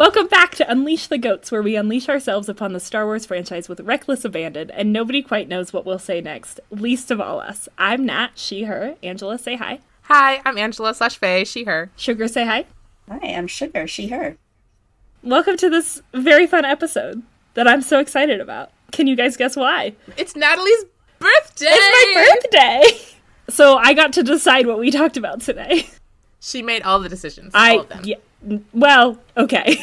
Welcome back to Unleash the Goats, where we unleash ourselves upon the Star Wars franchise with reckless abandon, and nobody quite knows what we'll say next, least of all us. I'm Nat, she, her. Angela, say hi. Hi, I'm Angela /Faye, she, her. Sugar, say hi. Hi, I'm Sugar, she, her. Welcome to this very fun episode that I'm so excited about. Can you guys guess why? It's Natalie's birthday! It's my birthday! So I got to decide what we talked about today. She made all the decisions, all of them. Yeah, well, okay.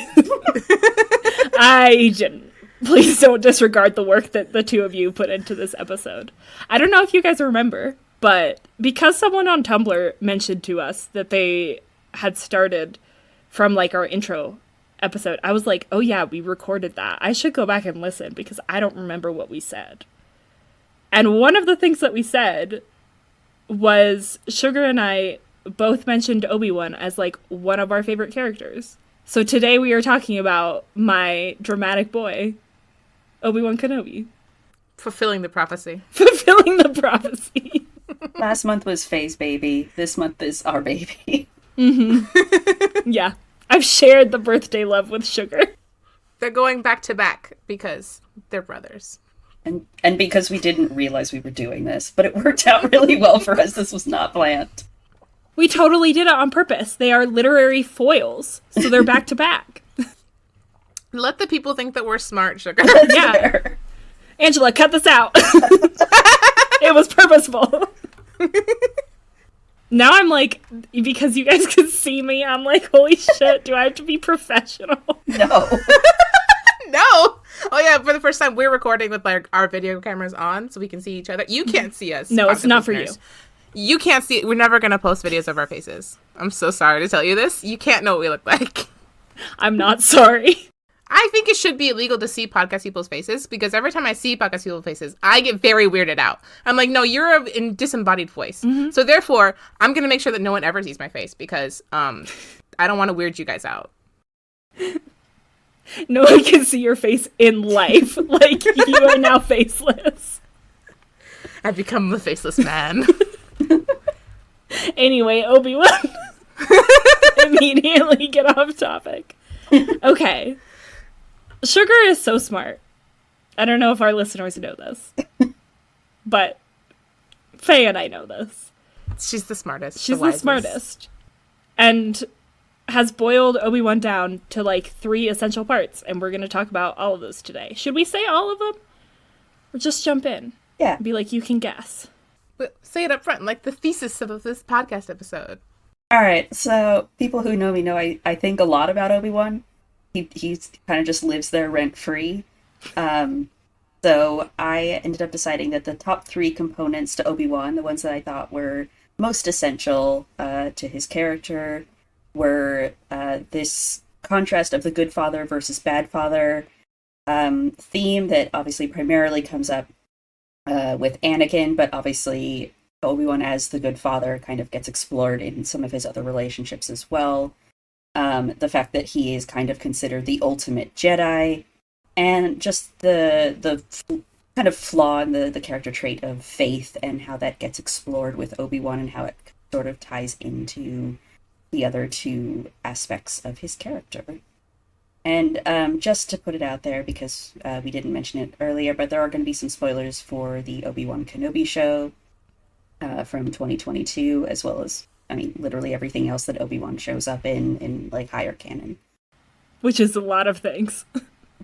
I didn't. Please don't disregard the work that the two of you put into this episode. I don't know if you guys remember, but because someone on Tumblr mentioned to us that they had started from, like, our intro episode, I was like, oh yeah, we recorded that. I should go back and listen because I don't remember what we said. And one of the things that we said was Sugar and I both mentioned Obi-Wan as, like, one of our favorite characters. So today we are talking about my dramatic boy, Obi-Wan Kenobi. Fulfilling the prophecy. Fulfilling the prophecy. Last month was Faye's baby. This month is our baby. Mm-hmm. Yeah. I've shared the birthday love with Sugar. They're going back to back because they're brothers. And because we didn't realize we were doing this, but it worked out really well for us. This was not planned. We totally did it on purpose. They are literary foils, so they're back to back. Let the people think that we're smart, Sugar. Yeah. Fair. Angela, cut this out. It was purposeful. Now I'm like, because you guys can see me, I'm like, holy shit, do I have to be professional? No. No! Oh yeah, for the first time, we're recording with, like, our video cameras on so we can see each other. You can't see us. No, it's not for you. You can't see it. We're never going to post videos of our faces. I'm so sorry to tell you this. You can't know what we look like. I'm not sorry. I think it should be illegal to see podcast people's faces because every time I see podcast people's faces, I get very weirded out. I'm like, no, you're a disembodied voice. Mm-hmm. So therefore, I'm going to make sure that no one ever sees my face because I don't want to weird you guys out. No one can see your face in life. Like, you are now faceless. I've become the faceless man. Anyway, Obi-Wan. Immediately get off topic. Okay. Sugar is so smart. I don't know if our listeners know this. But Faye and I know this. She's the smartest. She's the smartest. And has boiled Obi-Wan down to, like, 3 essential parts. And we're going to talk about all of those today. Should we say all of them? Or just jump in? Yeah. Be like, you can guess. But say it up front, like the thesis of this podcast episode. All right, so people who know me know I think a lot about Obi-Wan. He's kind of just lives there rent-free. So I ended up deciding that the top 3 components to Obi-Wan, the ones that I thought were most essential to his character, were this contrast of the good father versus bad father theme that obviously primarily comes up with Anakin, but obviously Obi-Wan as the good father kind of gets explored in some of his other relationships as well. The fact that he is kind of considered the ultimate Jedi, and just the kind of flaw in the character trait of faith and how that gets explored with Obi-Wan and how it sort of ties into the other 2 aspects of his character. And just to put it out there, because we didn't mention it earlier, but there are going to be some spoilers for the Obi-Wan Kenobi show from 2022, as well as, I mean, literally everything else that Obi-Wan shows up in like, higher canon. Which is a lot of things.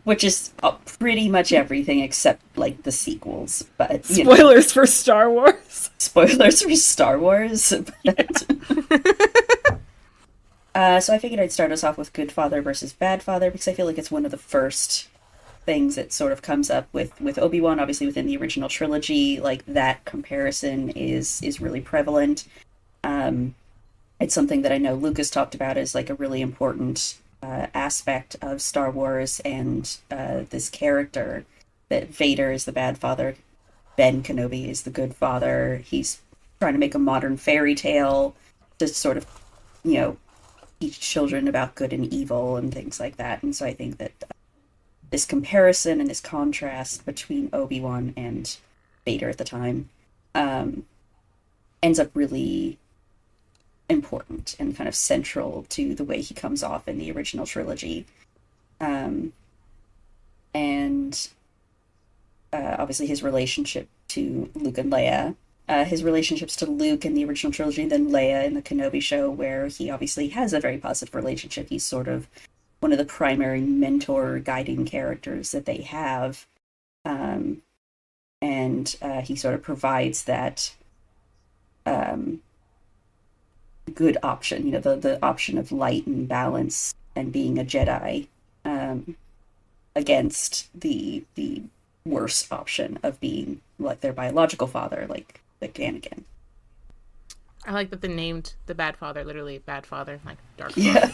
Which is pretty much everything except, like, the sequels. But spoilers for Star Wars. Spoilers for Star Wars. But... so I figured I'd start us off with good father versus bad father, because I feel like it's one of the first things that sort of comes up with Obi-Wan. Obviously within the original trilogy, like, that comparison is really prevalent. It's something that I know Lucas talked about as, like, a really important aspect of Star Wars and this character, that Vader is the bad father, Ben Kenobi is the good father. He's trying to make a modern fairy tale to sort of, teach children about good and evil and things like that. And so I think that this comparison and this contrast between Obi-Wan and Vader at the time ends up really important and kind of central to the way he comes off in the original trilogy. um, and obviously his relationship to Luke and Leia. His relationships to Luke in the original trilogy, then Leia in the Kenobi show, where he obviously has a very positive relationship. He's sort of one of the primary mentor guiding characters that they have. And he sort of provides that good option, the option of light and balance and being a Jedi, against the worse option of being like their biological father, like Anakin. I like that they named the bad father literally bad father, like dark father. Yeah.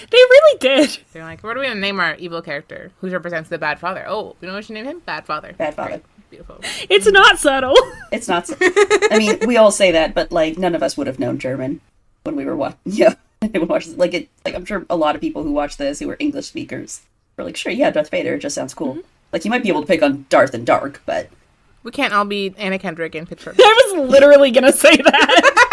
They really did. They're like, what are we going to name our evil character who represents the bad father? Oh, we know what you name him? Bad father. Bad father. Great. Beautiful. It's not subtle. It's not. I mean, we all say that, but like none of us would have known German when we were watching. Yeah, like I'm sure a lot of people who watch this who are English speakers were like, sure, yeah, Darth Vader, it just sounds cool. Mm-hmm. Like you might be able to pick on Darth and Dark, but we can't all be Anna Kendrick in Pittsburgh. I was literally gonna say that.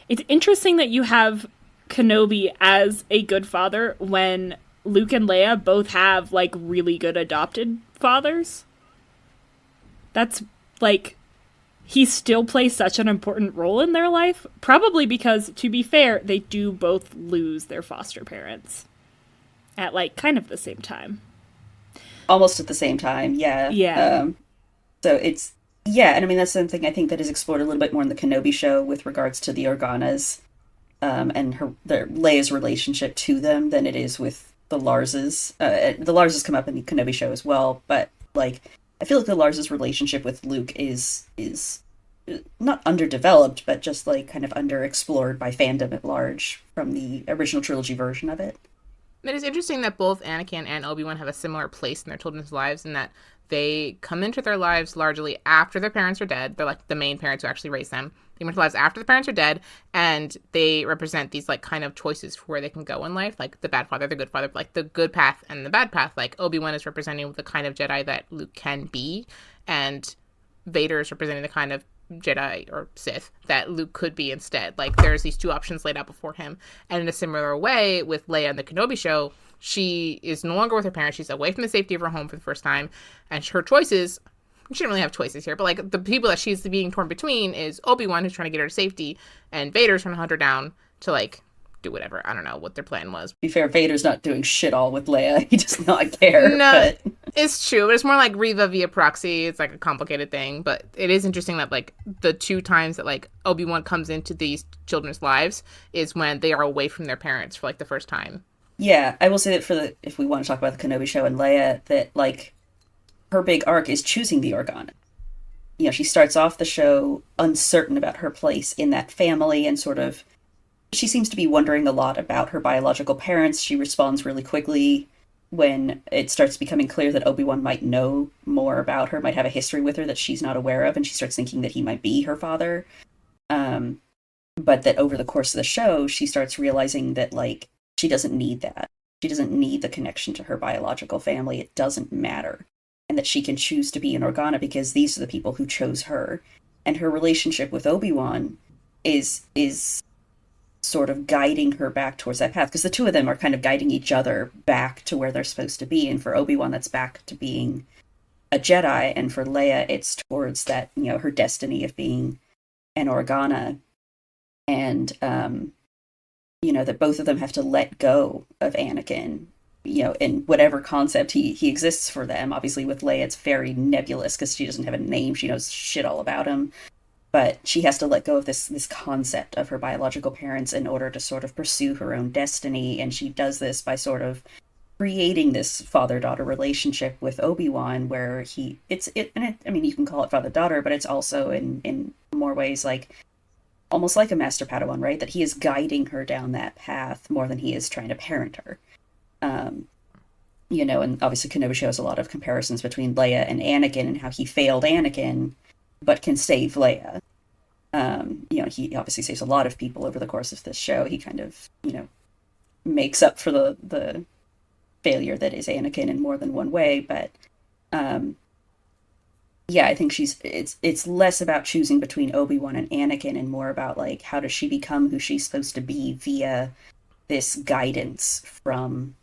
It's interesting that you have Kenobi as a good father when Luke and Leia both have like really good adopted fathers. That's like, he still plays such an important role in their life, probably because, to be fair, they do both lose their foster parents at like kind of the same time. Almost at the same time, yeah. Yeah. So it's, yeah, and I mean, that's something I think that is explored a little bit more in the Kenobi show with regards to the Organas, and Leia's relationship to them than it is with the Larses. The Larses come up in the Kenobi show as well, but like I feel like the Larses' relationship with Luke is not underdeveloped, but just like kind of underexplored by fandom at large from the original trilogy version of it. It is interesting that both Anakin and Obi-Wan have a similar place in their children's lives, in that they come into their lives largely after their parents are dead. They're like the main parents who actually raise them. They come into lives after the parents are dead, and they represent these like kind of choices for where they can go in life, like the bad father, the good father, like the good path and the bad path. Like Obi-Wan is representing the kind of Jedi that Luke can be, and Vader is representing the kind of Jedi or Sith that Luke could be instead. Like there's these two options laid out before him. And in a similar way with Leia in the Kenobi show, she is no longer with her parents. She's away from the safety of her home for the first time, and her choices, she didn't really have choices here, but like the people that she's being torn between is Obi-Wan, who's trying to get her to safety, and Vader's trying to hunt her down to like do whatever. I don't know what their plan was. To be fair, Vader's not doing shit all with Leia. He does not care. No, but it's true. It's more like Reva via proxy. It's like a complicated thing, but it is interesting that like the two times that like Obi-Wan comes into these children's lives is when they are away from their parents for like the first time. Yeah, I will say that if we want to talk about the Kenobi show and Leia, that like her big arc is choosing the Organa. You know, she starts off the show uncertain about her place in that family, and sort of she seems to be wondering a lot about her biological parents. She responds really quickly when it starts becoming clear that Obi-Wan might know more about her, might have a history with her that she's not aware of, and she starts thinking that he might be her father. But that over the course of the show, she starts realizing that, like, she doesn't need that. She doesn't need the connection to her biological family. It doesn't matter. And that she can choose to be an Organa because these are the people who chose her. And her relationship with Obi-Wan is sort of guiding her back towards that path, because the two of them are kind of guiding each other back to where they're supposed to be. And for Obi-Wan, that's back to being a Jedi, and for Leia, it's towards that, you know, her destiny of being an Organa. And you know, that both of them have to let go of Anakin, you know, in whatever concept he exists for them. Obviously with Leia, it's very nebulous because she doesn't have a name. She knows shit all about him. But she has to let go of this concept of her biological parents in order to sort of pursue her own destiny. And she does this by sort of creating this father-daughter relationship with Obi-Wan, where I mean, you can call it father-daughter, but it's also in more ways like almost like a master Padawan, right? That he is guiding her down that path more than he is trying to parent her. You know, and obviously Kenobi shows a lot of comparisons between Leia and Anakin and how he failed Anakin, but can save Leia. You know, he obviously saves a lot of people over the course of this show. He kind of, you know, makes up for the failure that is Anakin in more than one way, but yeah, I think it's less about choosing between Obi-Wan and Anakin and more about like how does she become who she's supposed to be via this guidance from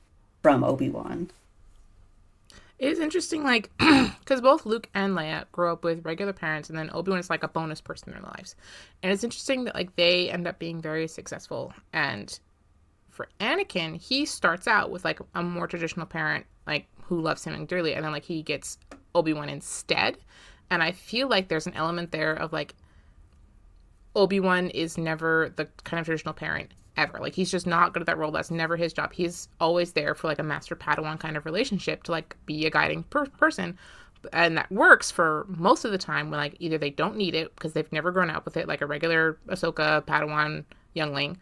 Obi-Wan. It is interesting, like, because both Luke and Leia grow up with regular parents, and then Obi-Wan is like a bonus person in their lives. And it's interesting that, like, they end up being very successful. And for Anakin, he starts out with, like, a more traditional parent, like, who loves him dearly, and then, like, he gets Obi-Wan instead. And I feel like there's an element there of, like, Obi-Wan is never the kind of traditional parent ever. Like, he's just not good at that role. That's never his job. He's always there for, like, a master Padawan kind of relationship to, like, be a guiding person. And that works for most of the time when, like, either they don't need it because they've never grown up with it, like a regular Ahsoka Padawan youngling,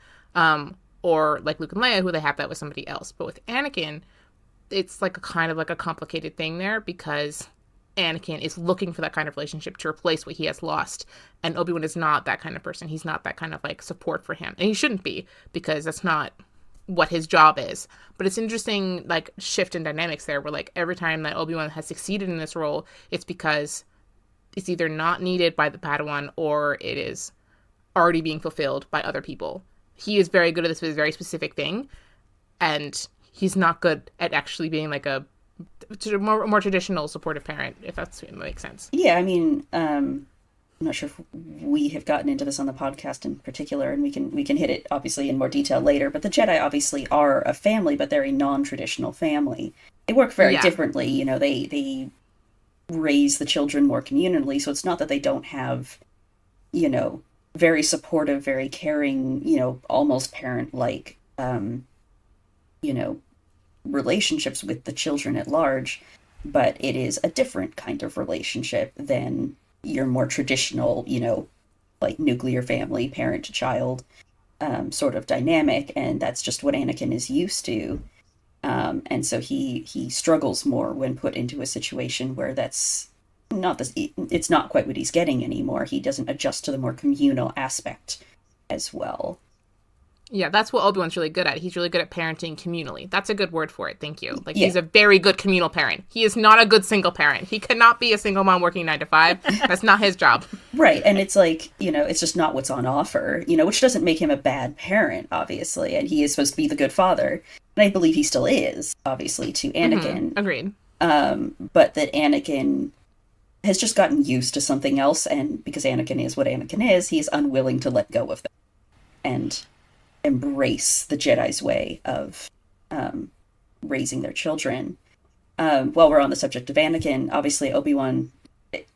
or like Luke and Leia, who they have that with somebody else. But with Anakin, it's like a kind of like a complicated thing there because Anakin is looking for that kind of relationship to replace what he has lost. And Obi-Wan is not that kind of person. He's not that kind of, like, support for him. And he shouldn't be, because that's not what his job is. But it's interesting, like, shift in dynamics there, where, like, every time that Obi-Wan has succeeded in this role, it's because it's either not needed by the Padawan or it is already being fulfilled by other people. He is very good at this very specific thing, and he's not good at actually being, like, a more traditional supportive parent, if that makes sense. Yeah, I mean, I'm not sure if we have gotten into this on the podcast in particular, and we can hit it obviously in more detail later, but the Jedi obviously are a family, but they're a non-traditional family. They work very differently, you know, they raise the children more communally, so it's not that they don't have, you know, very supportive, very caring, you know, almost parent-like, you know, relationships with the children at large, but it is a different kind of relationship than your more traditional, you know, like nuclear family, parent to child sort of dynamic, and that's just what Anakin is used to. And so he struggles more when put into a situation where that's not this, it's not quite what he's getting anymore. He doesn't adjust to the more communal aspect as well. Yeah, that's what Obi-Wan's really good at. He's really good at parenting communally. That's a good word for it. Thank you. Like, he's a very good communal parent. He is not a good single parent. He cannot be a single mom working 9 to 5. That's not his job. Right. And it's like, you know, it's just not what's on offer, you know, which doesn't make him a bad parent, obviously. And he is supposed to be the good father. And I believe he still is, obviously, to Anakin. Mm-hmm. Agreed. But that Anakin has just gotten used to something else. And because Anakin is what Anakin is, he is unwilling to let go of that and embrace the Jedi's way of raising their children. While we're on the subject of Anakin, obviously Obi-Wan,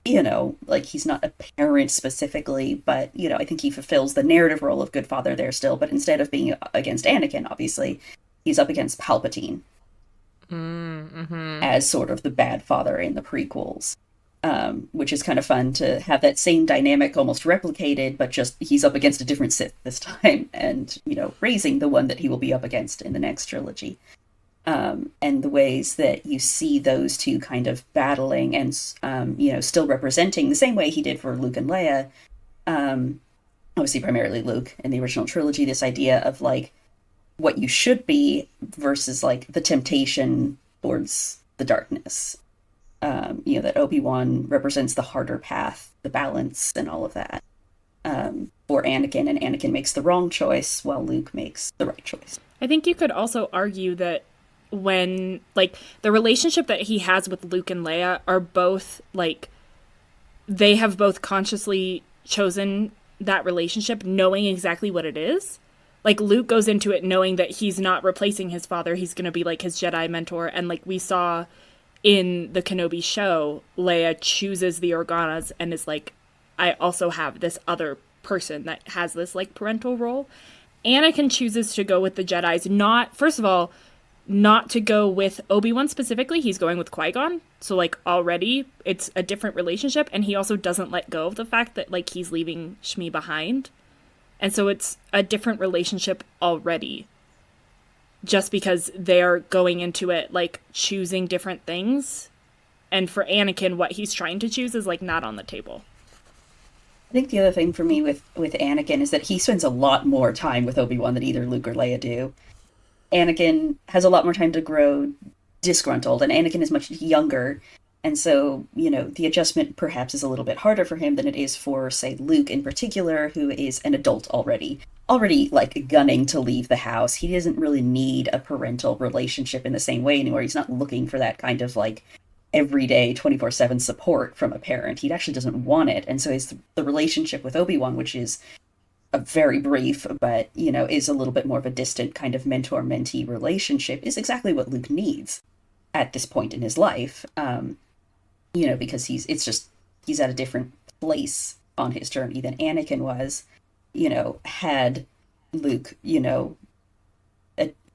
you know, like, he's not a parent specifically, but, you know, I think he fulfills the narrative role of good father there still, but instead of being against Anakin, obviously, he's up against Palpatine as sort of the bad father in the prequels. Which is kind of fun to have that same dynamic almost replicated, but just he's up against a different Sith this time, and, you know, raising the one that he will be up against in the next trilogy. And the ways that you see those two kind of battling and, you know, still representing the same way he did for Luke and Leia. Obviously, primarily Luke in the original trilogy, this idea of, like, what you should be versus, like, the temptation towards the darkness. You know, that Obi-Wan represents the harder path, the balance, and all of that for Anakin, and Anakin makes the wrong choice while Luke makes the right choice. I think you could also argue that when, like, the relationship that he has with Luke and Leia are both, like, they have both consciously chosen that relationship knowing exactly what it is. Like, Luke goes into it knowing that he's not replacing his father, he's going to be, like, his Jedi mentor, and, like, we saw in the Kenobi show, Leia chooses the Organas and is like, I also have this other person that has this, like, parental role. Anakin chooses to go with the Jedis, not, first of all, not to go with Obi-Wan specifically, he's going with Qui-Gon, so, like, already it's a different relationship, and he also doesn't let go of the fact that, like, he's leaving Shmi behind, and so it's a different relationship already. Just because they're going into it, like, choosing different things. And for Anakin, what he's trying to choose is, like, not on the table. I think the other thing for me with Anakin is that he spends a lot more time with Obi-Wan than either Luke or Leia do. Anakin has a lot more time to grow disgruntled, and Anakin is much younger, And so, the adjustment perhaps is a little bit harder for him than it is for, say, Luke in particular, who is an adult already. Already, like, gunning to leave the house. He doesn't really need a parental relationship in the same way anymore. He's not looking for that kind of, like, everyday 24/7 support from a parent. He actually doesn't want it. And so it's the relationship with Obi-Wan, which is a very brief, but, is a little bit more of a distant kind of mentor-mentee relationship, is exactly what Luke needs at this point in his life. Because he's at a different place on his journey than Anakin was. Had Luke,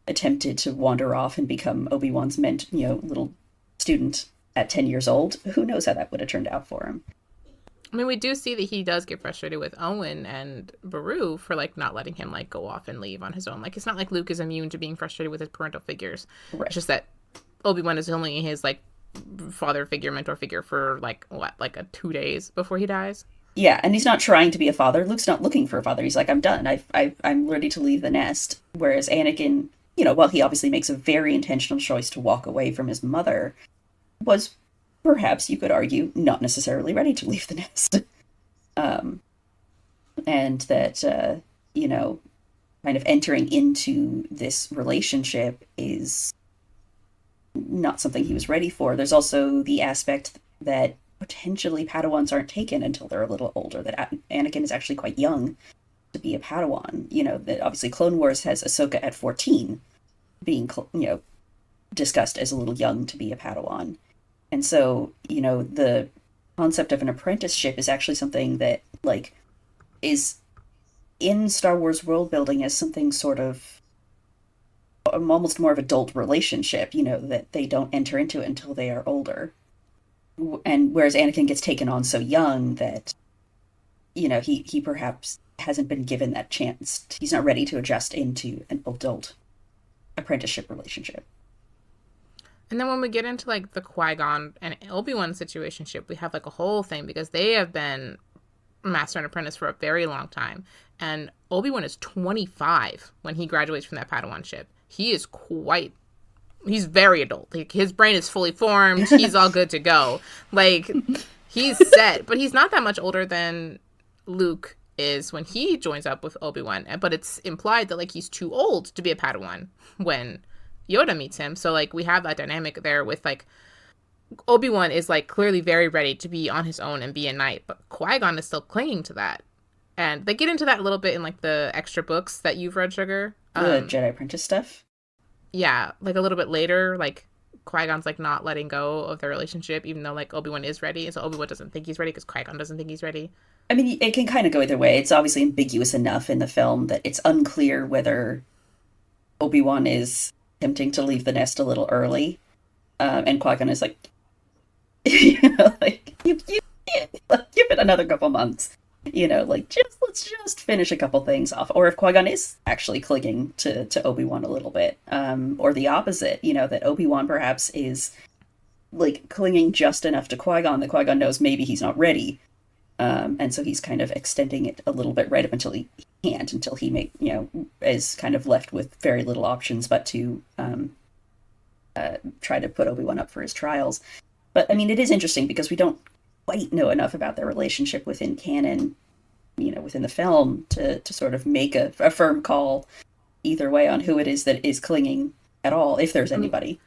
attempted to wander off and become Obi-Wan's little student at 10 years old, who knows how that would have turned out for him. I mean, we do see that he does get frustrated with Owen and Beru for, like, not letting him, like, go off and leave on his own. Like, it's not like Luke is immune to being frustrated with his parental figures. Right. It's just that Obi-Wan is only his, like, father figure, mentor figure for, like, 2 days before he dies. Yeah, and he's not trying to be a father. Luke's not looking for a father. He's like, I'm done. I'm ready to leave the nest. Whereas Anakin, while he obviously makes a very intentional choice to walk away from his mother, was perhaps, you could argue, not necessarily ready to leave the nest. And that, kind of entering into this relationship is not something he was ready for. There's also the aspect that potentially Padawans aren't taken until they're a little older, that Anakin is actually quite young to be a Padawan. That obviously Clone Wars has Ahsoka at 14 being, discussed as a little young to be a Padawan. And so, the concept of an apprenticeship is actually something that, like, is in Star Wars world building as something sort of almost more of adult relationship, that they don't enter into it until they are older. And whereas Anakin gets taken on so young that, he perhaps hasn't been given that chance. He's not ready to adjust into an adult apprenticeship relationship. And then when we get into, like, the Qui-Gon and Obi-Wan situationship, we have, like, a whole thing because they have been master and apprentice for a very long time. And Obi-Wan is 25 when he graduates from that Padawanship. He's very adult. Like, his brain is fully formed. He's all good to go. Like, he's set. But he's not that much older than Luke is when he joins up with Obi-Wan. But it's implied that, like, he's too old to be a Padawan when Yoda meets him. So, like, we have that dynamic there with, like, Obi-Wan is, like, clearly very ready to be on his own and be a knight, but Qui-Gon is still clinging to that. And they get into that a little bit in, like, the extra books that you've read, Sugar. The Jedi Apprentice stuff? Yeah, like, a little bit later, like, Qui-Gon's, like, not letting go of their relationship, even though, like, Obi-Wan is ready, and so Obi-Wan doesn't think he's ready because Qui-Gon doesn't think he's ready. I mean, it can kind of go either way. It's obviously ambiguous enough in the film that it's unclear whether Obi-Wan is attempting to leave the nest a little early, and Qui-Gon is like, you give it another couple months, let's just finish a couple things off. Or if Qui-Gon is actually clinging to Obi-Wan a little bit, or the opposite, that Obi-Wan perhaps is, like, clinging just enough to Qui-Gon that Qui-Gon knows maybe he's not ready, and so he's kind of extending it a little bit right up until he can't, until he is kind of left with very little options but to try to put Obi-Wan up for his trials. But I mean, it is interesting because we don't quite know enough about their relationship within canon, within the film to sort of make a firm call either way on who it is that is clinging at all, if there's anybody.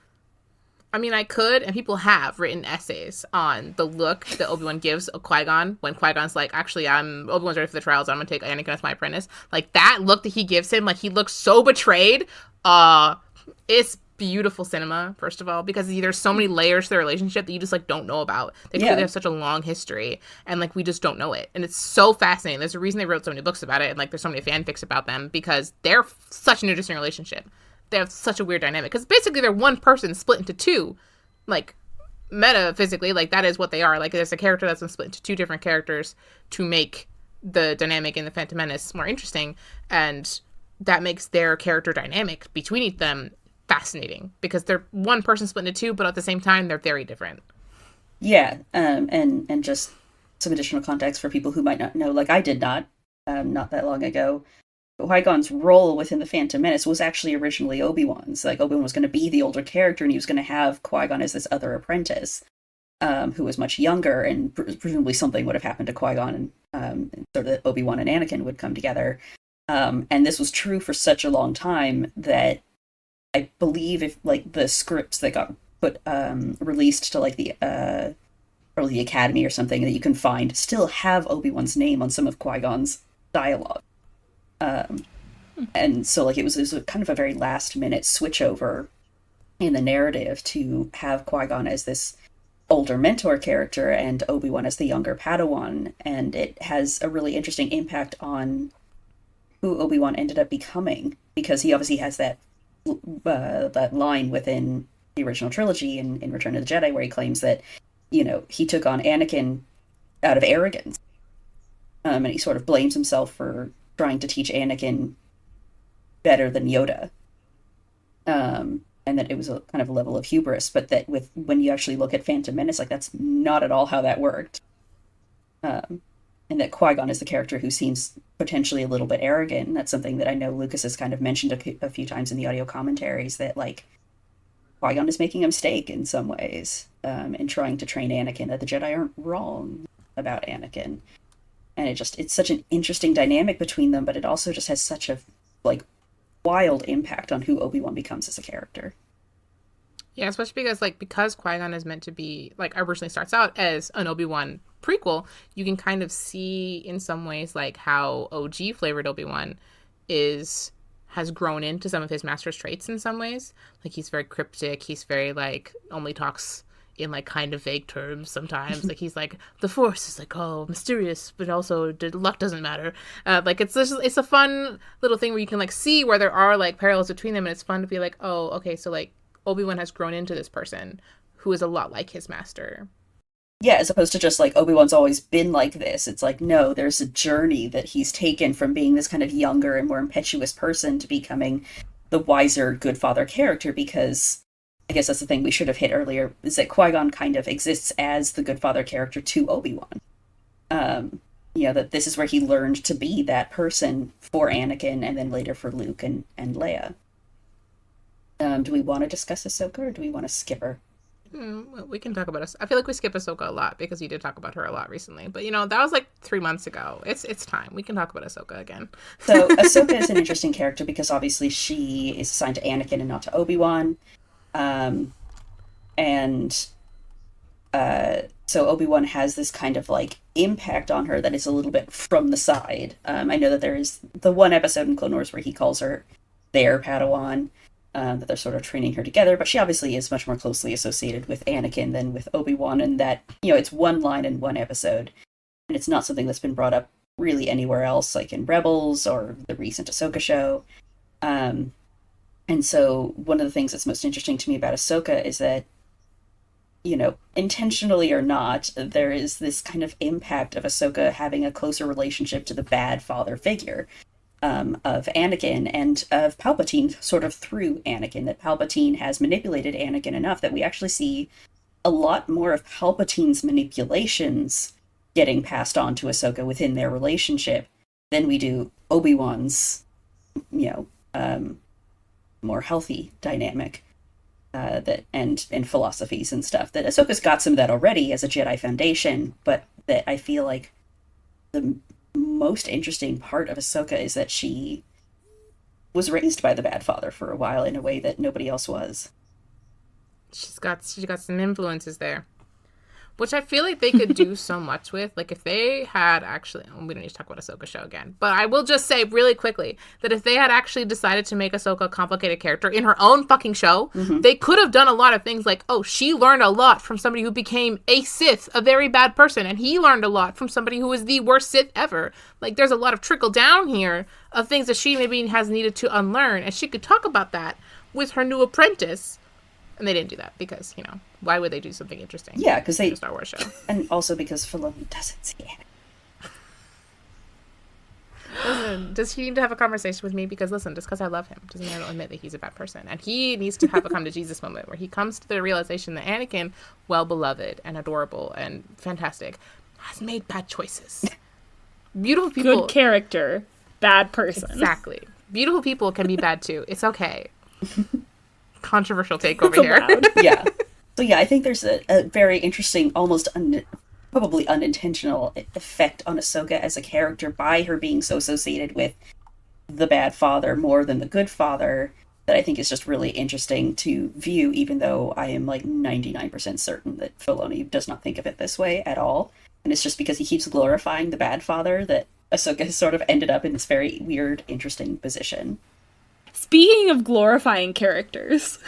I mean, I could, and people have written essays on the look that Obi-Wan gives Qui-Gon when Qui-Gon's like, actually, Obi-Wan's ready for the trials, I'm gonna take Anakin as my apprentice. Like, that look that he gives him, like, he looks so betrayed. It's beautiful cinema, first of all, because there's so many layers to their relationship that you just, like, don't know about. They clearly have such a long history, and, like, we just don't know it. And it's so fascinating. There's a reason they wrote so many books about it, and, like, there's so many fanfics about them, because they're such an interesting relationship. They have such a weird dynamic, because basically they're one person split into two, like, metaphysically, like, that is what they are. Like, there's a character that's been split into two different characters to make the dynamic in the Phantom Menace more interesting, and that makes their character dynamic between them fascinating, because they're one person split into two, but at the same time they're very different. Yeah, and just some additional context for people who might not know, like I did not that long ago. Qui-Gon's role within the Phantom Menace was actually originally Obi-Wan's. Like, Obi-Wan was going to be the older character, and he was going to have Qui-Gon as this other apprentice. who was much younger, and presumably something would have happened to Qui-Gon, and so that Obi-Wan and Anakin would come together. And this was true for such a long time that I believe if like the scripts that got put released to like the probably the Academy or something that you can find still have Obi-Wan's name on some of Qui-Gon's dialogue. And so like it was a kind of a very last minute switchover in the narrative to have Qui-Gon as this older mentor character and Obi-Wan as the younger Padawan, and it has a really interesting impact on who Obi-Wan ended up becoming, because he obviously has that line within the original trilogy in Return of the Jedi where he claims that, you know, he took on Anakin out of arrogance, and he sort of blames himself for trying to teach Anakin better than Yoda. And that it was a kind of a level of hubris, but that when you actually look at Phantom Menace, like that's not at all how that worked. And that Qui-Gon is the character who seems potentially a little bit arrogant. And that's something that I know Lucas has kind of mentioned a few times in the audio commentaries, that like Qui-Gon is making a mistake in some ways in trying to train Anakin, that the Jedi aren't wrong about Anakin. And it's such an interesting dynamic between them, but it also just has such a like wild impact on who Obi-Wan becomes as a character. Yeah, especially because Qui-Gon is meant to be, like, originally starts out as an Obi-Wan prequel, you can kind of see in some ways like how OG flavored Obi-Wan has grown into some of his master's traits in some ways. Like, he's very cryptic, he's very like only talks in like kind of vague terms sometimes. Like he's like, the Force is like all mysterious, but also luck doesn't matter. Like it's a fun little thing where you can like see where there are like parallels between them, and it's fun to be like, oh, okay, so like Obi-Wan has grown into this person who is a lot like his master. Yeah, as opposed to just like Obi-Wan's always been like this. It's like, no, there's a journey that he's taken from being this kind of younger and more impetuous person to becoming the wiser good father character, because I guess that's the thing we should have hit earlier, is that Qui-Gon kind of exists as the good father character to Obi-Wan. You know, that this is where he learned to be that person for Anakin and then later for Luke and Leia. Do we want to discuss Ahsoka, or do we want to skip her? We can talk about I feel like we skip Ahsoka a lot because you did talk about her a lot recently. But, you know, that was like 3 months ago. It's time. We can talk about Ahsoka again. So Ahsoka is an interesting character because obviously she is assigned to Anakin and not to Obi-Wan. So Obi-Wan has this kind of like impact on her that is a little bit from the side. I know that there is the one episode in Clone Wars where he calls her their Padawan, that they're sort of training her together, but she obviously is much more closely associated with Anakin than with Obi-Wan, and that, you know, it's one line in one episode, and it's not something that's been brought up really anywhere else, like in Rebels or the recent Ahsoka show. And so one of the things that's most interesting to me about Ahsoka is that, you know, intentionally or not, there is this kind of impact of Ahsoka having a closer relationship to the bad father figure of Anakin and of Palpatine, sort of through Anakin, that Palpatine has manipulated Anakin enough that we actually see a lot more of Palpatine's manipulations getting passed on to Ahsoka within their relationship than we do Obi-Wan's, you know, more healthy dynamic and philosophies and stuff. That Ahsoka's got some of that already as a Jedi Foundation, but that I feel like the most interesting part of Ahsoka is that she was raised by the bad father for a while in a way that nobody else was. She's got some influences there, which I feel like they could do so much with. Like if they had actually, we don't need to talk about Ahsoka show again, but I will just say really quickly that if they had actually decided to make Ahsoka a complicated character in her own fucking show, they could have done a lot of things like, oh, she learned a lot from somebody who became a Sith, a very bad person, and he learned a lot from somebody who was the worst Sith ever. Like there's a lot of trickle down here of things that she maybe has needed to unlearn, and she could talk about that with her new apprentice. And they didn't do that because, you know, why would they do something interesting? Yeah, because they... a Star Wars show. And also because Filoni doesn't see it. Listen, does he need to have a conversation with me? Because, listen, just because I love him doesn't mean I don't admit that he's a bad person. And he needs to have a come to Jesus moment where he comes to the realization that Anakin, well beloved and adorable and fantastic, has made bad choices. Beautiful people... Good character, bad person. Exactly. Beautiful people can be bad too. It's okay. Controversial take over here. Yeah. So yeah, I think there's a very interesting, almost probably unintentional effect on Ahsoka as a character by her being so associated with the bad father more than the good father, that I think is just really interesting to view, even though I am like 99% certain that Filoni does not think of it this way at all. And it's just because he keeps glorifying the bad father that Ahsoka has sort of ended up in this very weird, interesting position. Speaking of glorifying characters,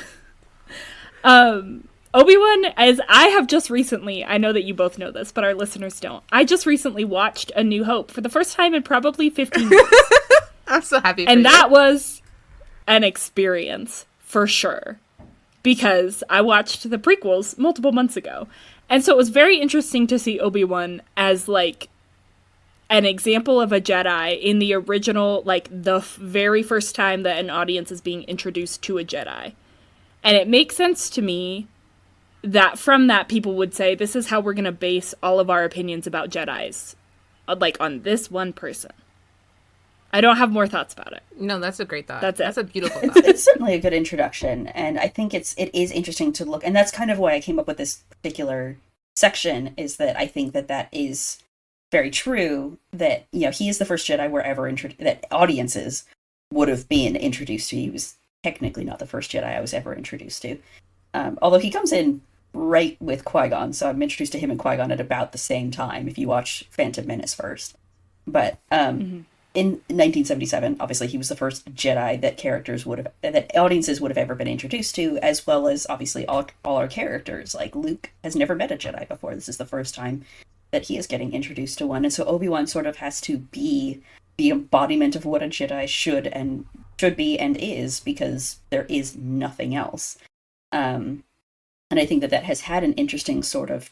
Obi-Wan, as I have just recently, I know that you both know this, but our listeners don't. I just recently watched A New Hope for the first time in probably 15 years. I'm so happy for and you. that was an experience, for sure. Because I watched the prequels multiple months ago. And so it was very interesting to see Obi-Wan as, like, an example of a Jedi in the original, like, the very first time that an audience is being introduced to a Jedi. And it makes sense to me that from that people would say, this is how we're going to base all of our opinions about Jedis. Like, on this one person. I don't have more thoughts about it. No, that's a great thought. That's it. That's a beautiful thought. It's certainly a good introduction, and I think it is interesting to look, and that's kind of why I came up with this particular section, is that I think that is very true, that, you know, he is the first Jedi we're ever that audiences would have been introduced to. He was technically not the first Jedi I was ever introduced to. Although he comes in right with Qui-Gon, so I'm introduced to him and Qui-Gon at about the same time, if you watch Phantom Menace first. But, in 1977, obviously, he was the first Jedi that audiences would have ever been introduced to, as well as, obviously, all our characters. Like, Luke has never met a Jedi before. This is the first time that he is getting introduced to one. And so Obi-Wan sort of has to be the embodiment of what a Jedi should be and is, because there is nothing else. And I think that has had an interesting sort of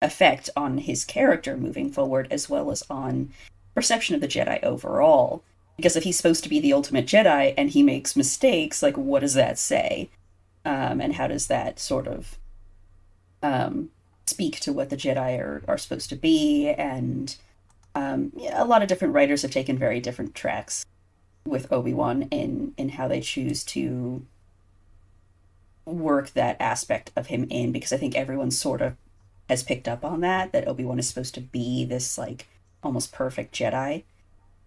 effect on his character moving forward, as well as on perception of the Jedi overall. Because if he's supposed to be the ultimate Jedi and he makes mistakes, like, what does that say? And how does that sort of speak to what the Jedi are supposed to be? And a lot of different writers have taken very different tracks with Obi-Wan in how they choose to work that aspect of him in, because I think everyone sort of has picked up on that Obi-Wan is supposed to be this, like, almost perfect Jedi.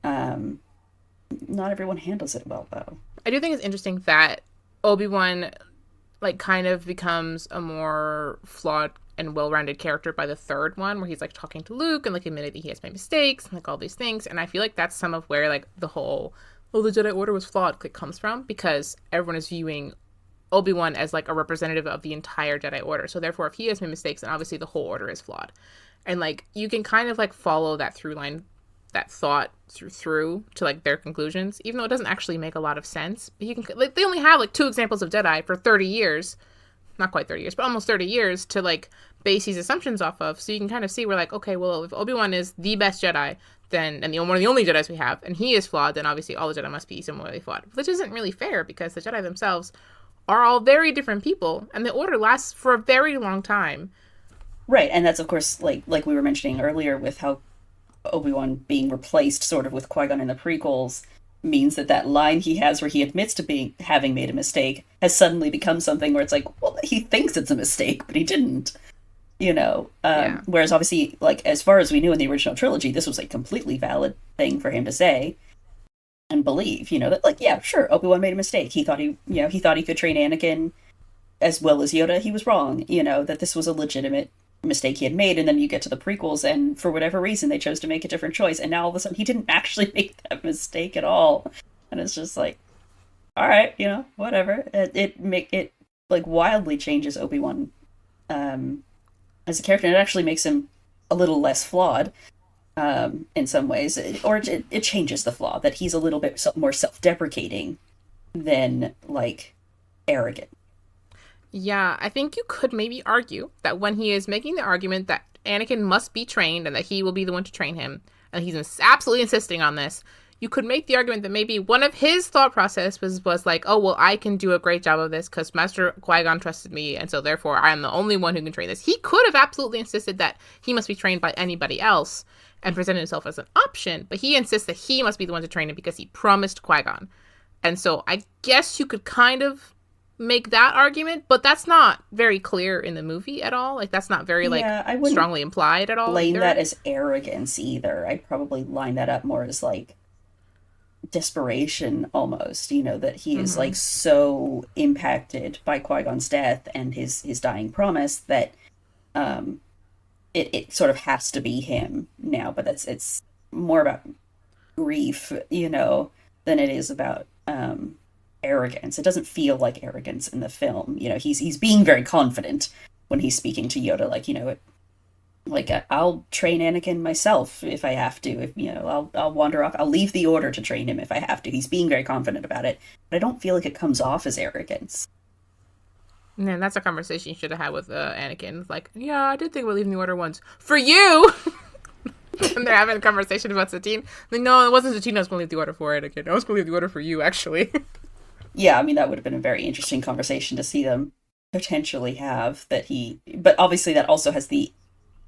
Not everyone handles it well, though. I do think it's interesting that Obi-Wan, like, kind of becomes a more flawed and well-rounded character by the third one, where he's, like, talking to Luke and, like, admitting that he has made mistakes and, like, all these things. And I feel like that's some of where, like, the whole, the Jedi Order was flawed, like, comes from, because everyone is viewing Obi-Wan as, like, a representative of the entire Jedi Order. So therefore, if he has made mistakes, then obviously the whole order is flawed. And, like, you can kind of, like, follow that through line, that thought through to, like, their conclusions, even though it doesn't actually make a lot of sense. But you can, like, they only have, like, 2 examples of Jedi for 30 years, not quite 30 years, but almost 30 years to, like, base these assumptions off of. So you can kind of see where, like, okay, well, if Obi-Wan is the best Jedi, then, and one of the only Jedis we have, and he is flawed, then obviously all the Jedi must be similarly flawed. Which isn't really fair, because the Jedi themselves are all very different people, and the Order lasts for a very long time. Right, and that's, of course, like we were mentioning earlier, with how Obi-Wan being replaced sort of with Qui-Gon in the prequels means that line he has where he admits to having made a mistake has suddenly become something where it's like, well, he thinks it's a mistake, but he didn't, you know? Whereas obviously, like, as far as we knew in the original trilogy, this was a completely valid thing for him to say and believe, you know, that, like, yeah, sure, Obi-Wan made a mistake. He thought he could train Anakin as well as Yoda. He was wrong, you know, that this was a legitimate mistake he had made. And then you get to the prequels, and for whatever reason they chose to make a different choice, and now all of a sudden he didn't actually make that mistake at all. And it's just like, all right, you know, whatever. It like wildly changes Obi-Wan as a character, and it actually makes him a little less flawed in some ways, or it changes the flaw, that he's a little bit more self-deprecating than, like, arrogant. Yeah, I think you could maybe argue that when he is making the argument that Anakin must be trained and that he will be the one to train him, and he's absolutely insisting on this, you could make the argument that maybe one of his thought process was like, oh, well, I can do a great job of this because Master Qui-Gon trusted me, and so therefore I'm the only one who can train this. He could have absolutely insisted that he must be trained by anybody else and presented himself as an option, but he insists that he must be the one to train him because he promised Qui-Gon. And so I guess you could kind of make that argument, but that's not very clear in the movie at all. Like, that's not very, I wouldn't strongly implied at all blame either. that as arrogance either. I'd probably line that up more as, like, desperation almost, that he is, like, so impacted by Qui-Gon's death and his dying promise that it sort of has to be him now. But it's more about grief, than it is about arrogance. It doesn't feel like arrogance in the film. He's being very confident when he's speaking to Yoda, like, I'll train Anakin myself if I have to. If I'll wander off. I'll leave the Order to train him if I have to. He's being very confident about it, but I don't feel like it comes off as arrogance. And that's a conversation you should have had with Anakin. Like, yeah, I did think about leaving the Order once for you. And they're having a conversation about Satine. Like, no, it wasn't Satine I was going to leave the Order for, Anakin. I was going to leave the Order for you, actually. Yeah, I mean, that would have been a very interesting conversation to see them potentially have. But obviously that also has the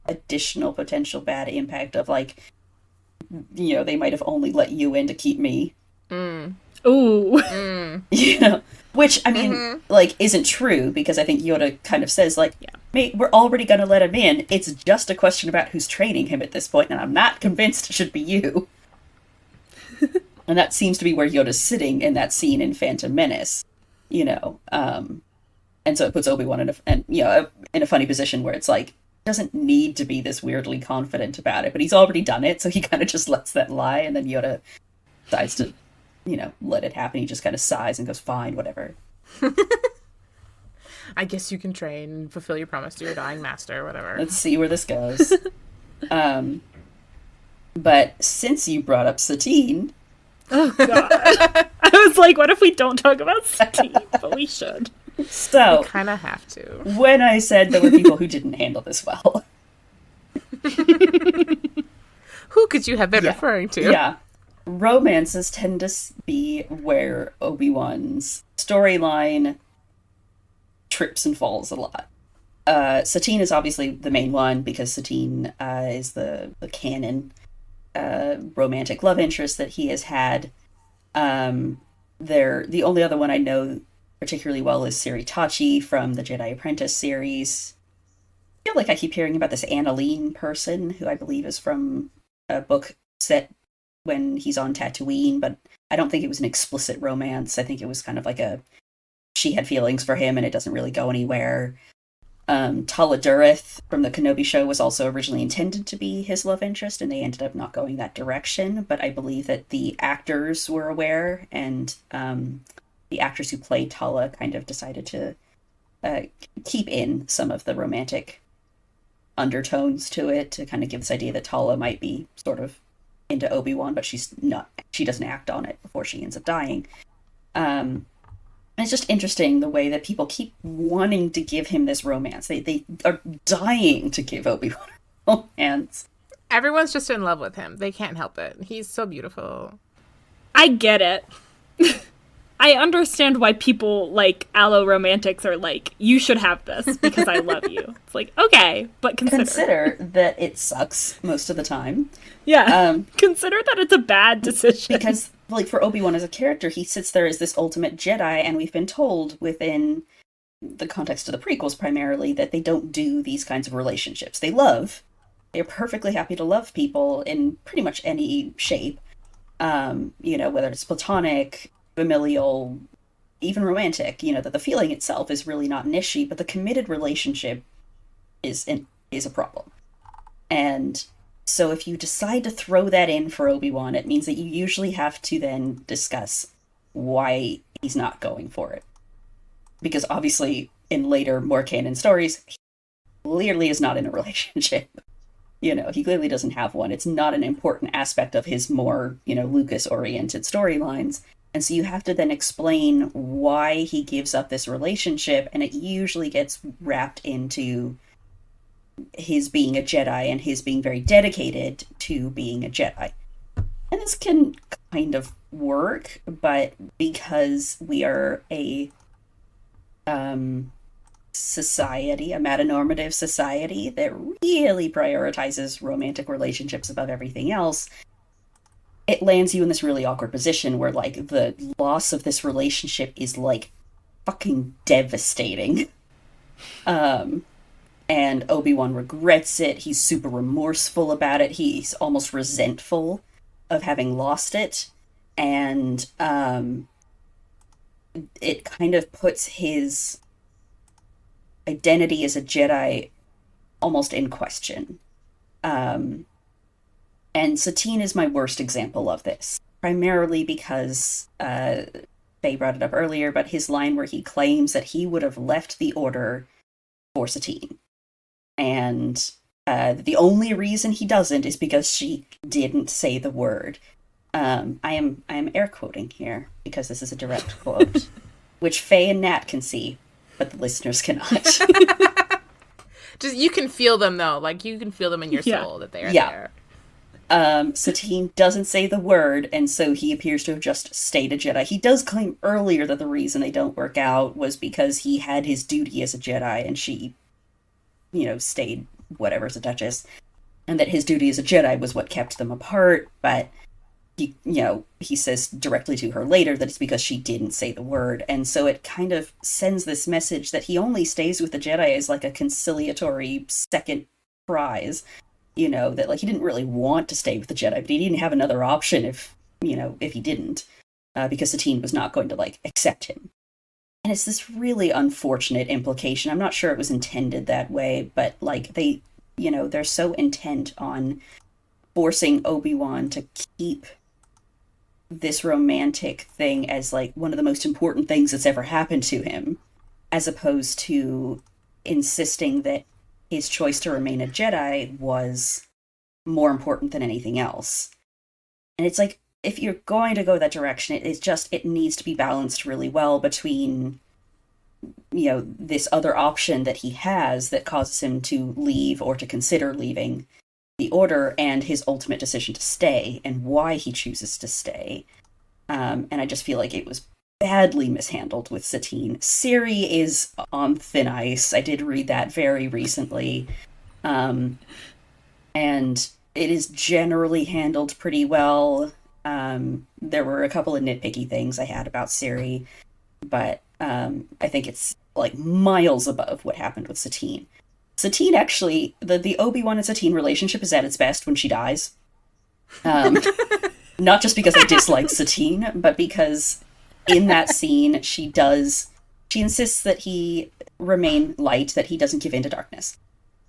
additional potential bad impact of, like, they might have only let you in to keep me. Ooh. Which, I mean, like, isn't true, because I think Yoda kind of says, like, mate, we're already going to let him in. It's just a question about who's training him at this point, and I'm not convinced it should be you. And that seems to be where Yoda's sitting in that scene in Phantom Menace, and so it puts Obi-Wan in a funny position where it's like, doesn't need to be this weirdly confident about it, but he's already done it, so he kind of just lets that lie, and then Yoda decides to, let it happen. He just kind of sighs and goes, fine, whatever. I guess you can train and fulfill your promise to your dying master, whatever. Let's see where this goes. But since you brought up Satine... Oh, God. I was like, what if we don't talk about Satine? But we should. So, we kind of have to. When I said there were people who didn't handle this well... Who could you have been referring to? Yeah. Romances tend to be where Obi-Wan's storyline trips and falls a lot. Satine is obviously the main one, because Satine is the canon romantic love interest that he has had. The only other one I know particularly well is Siritachi from the Jedi Apprentice series. I feel like I keep hearing about this Annalene person, who I believe is from a book set when he's on Tatooine, but I don't think it was an explicit romance. I think it was kind of like she had feelings for him and it doesn't really go anywhere. Tala Durith from the Kenobi show was also originally intended to be his love interest, and they ended up not going that direction, but I believe that the actors were aware, and the actors who played Tala kind of decided to keep in some of the romantic undertones to it, to kind of give this idea that Tala might be sort of into Obi-Wan, but she doesn't act on it before she ends up dying. It's just interesting the way that people keep wanting to give him this romance. They are dying to give Obi-Wan romance. Everyone's just in love with him. They can't help it. He's so beautiful. I get it. I understand why people like allo romantics are like, you should have this because I love you. It's like, okay, but consider that it sucks most of the time. Yeah. Consider that it's a bad decision. Because, like, for Obi-Wan as a character, he sits there as this ultimate Jedi, and we've been told within the context of the prequels primarily that they don't do these kinds of relationships. They're perfectly happy to love people in pretty much any shape. Whether it's platonic, familial, even romantic, that the feeling itself is really not an issue, but the committed relationship is a problem. And so if you decide to throw that in for Obi-Wan, it means that you usually have to then discuss why he's not going for it. Because obviously, in later, more canon stories, he clearly is not in a relationship. He clearly doesn't have one. It's not an important aspect of his more, Lucas-oriented storylines. And so you have to then explain why he gives up this relationship, and it usually gets wrapped into his being a Jedi and his being very dedicated to being a Jedi. And this can kind of work, but because we are a society, a metanormative society that really prioritizes romantic relationships above everything else, it lands you in this really awkward position where, like, the loss of this relationship is, like, fucking devastating. And Obi-Wan regrets it. He's super remorseful about it. He's almost resentful of having lost it. And it kind of puts his identity as a Jedi almost in question. And Satine is my worst example of this, primarily because Faye brought it up earlier, but his line where he claims that he would have left the Order for Satine. And the only reason he doesn't is because she didn't say the word. I am air quoting here because this is a direct quote, which Faye and Nat can see, but the listeners cannot. Just you can feel them though, like you can feel them in your soul that they are there. Satine doesn't say the word, and so he appears to have just stayed a Jedi. He does claim earlier that the reason they don't work out was because he had his duty as a Jedi, and she, stayed whatever as a Duchess, and that his duty as a Jedi was what kept them apart, but he says directly to her later that it's because she didn't say the word, and so it kind of sends this message that he only stays with the Jedi as like a conciliatory second prize. That like he didn't really want to stay with the Jedi, but he didn't have another option if he didn't, because Satine was not going to like accept him. And it's this really unfortunate implication. I'm not sure it was intended that way, but like they're so intent on forcing Obi-Wan to keep this romantic thing as like one of the most important things that's ever happened to him, as opposed to insisting that his choice to remain a Jedi was more important than anything else. And it's like, if you're going to go that direction, it needs to be balanced really well between, this other option that he has that causes him to leave or to consider leaving the Order and his ultimate decision to stay and why he chooses to stay. And I just feel like it was badly mishandled with Satine. Siri is on thin ice. I did read that very recently. And it is generally handled pretty well. There were a couple of nitpicky things I had about Siri, but I think it's like miles above what happened with Satine. Satine actually, the Obi-Wan and Satine relationship is at its best when she dies. Not just because I dislike Satine, but because in that scene, she insists that he remain light, that he doesn't give in to darkness,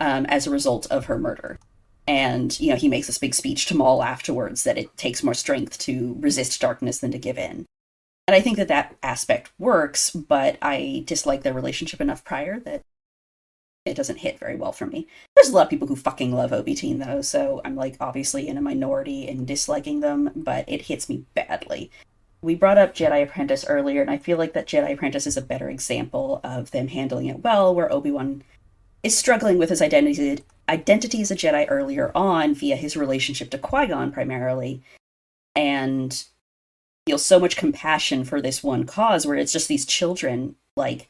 as a result of her murder. And, he makes this big speech to Maul afterwards that it takes more strength to resist darkness than to give in. And I think that aspect works, but I dislike their relationship enough prior that it doesn't hit very well for me. There's a lot of people who fucking love Obi-Teen, though, so I'm, like, obviously in a minority in disliking them, but it hits me badly. We brought up Jedi Apprentice earlier, and I feel like that Jedi Apprentice is a better example of them handling it well, where Obi-Wan is struggling with his identity as a Jedi earlier on via his relationship to Qui-Gon primarily, and feels so much compassion for this one cause where it's just these children, like,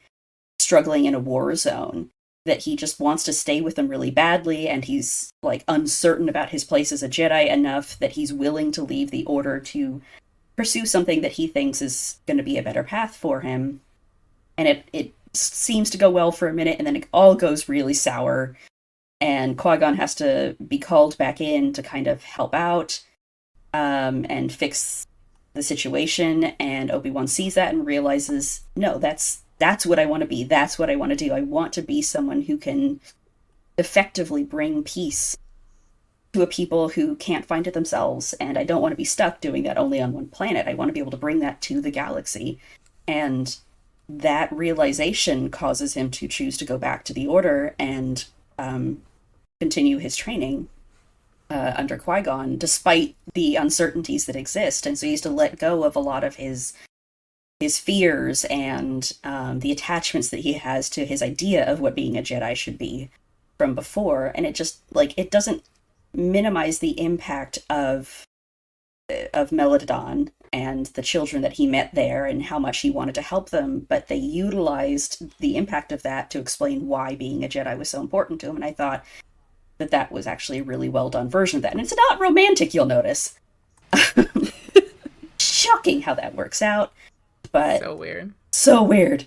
struggling in a war zone, that he just wants to stay with them really badly, and he's, like, uncertain about his place as a Jedi enough that he's willing to leave the Order to pursue something that he thinks is going to be a better path for him. And it seems to go well for a minute, and then it all goes really sour, and Qui-Gon has to be called back in to kind of help out and fix the situation, and Obi-Wan sees that and realizes, no, that's what I want to be. That's what I want to do. I want to be someone who can effectively bring peace to a people who can't find it themselves, and I don't want to be stuck doing that only on one planet. I want to be able to bring that to the galaxy. And that realization causes him to choose to go back to the Order and continue his training under Qui-Gon, despite the uncertainties that exist. And so he has to let go of a lot of his fears and the attachments that he has to his idea of what being a Jedi should be from before. And it just, like, it doesn't minimize the impact of Megalodon and the children that he met there and how much he wanted to help them, but they utilized the impact of that to explain why being a Jedi was so important to him. And I thought that was actually a really well done version of that. And it's not romantic, you'll notice. Shocking how that works out, but so weird. So weird.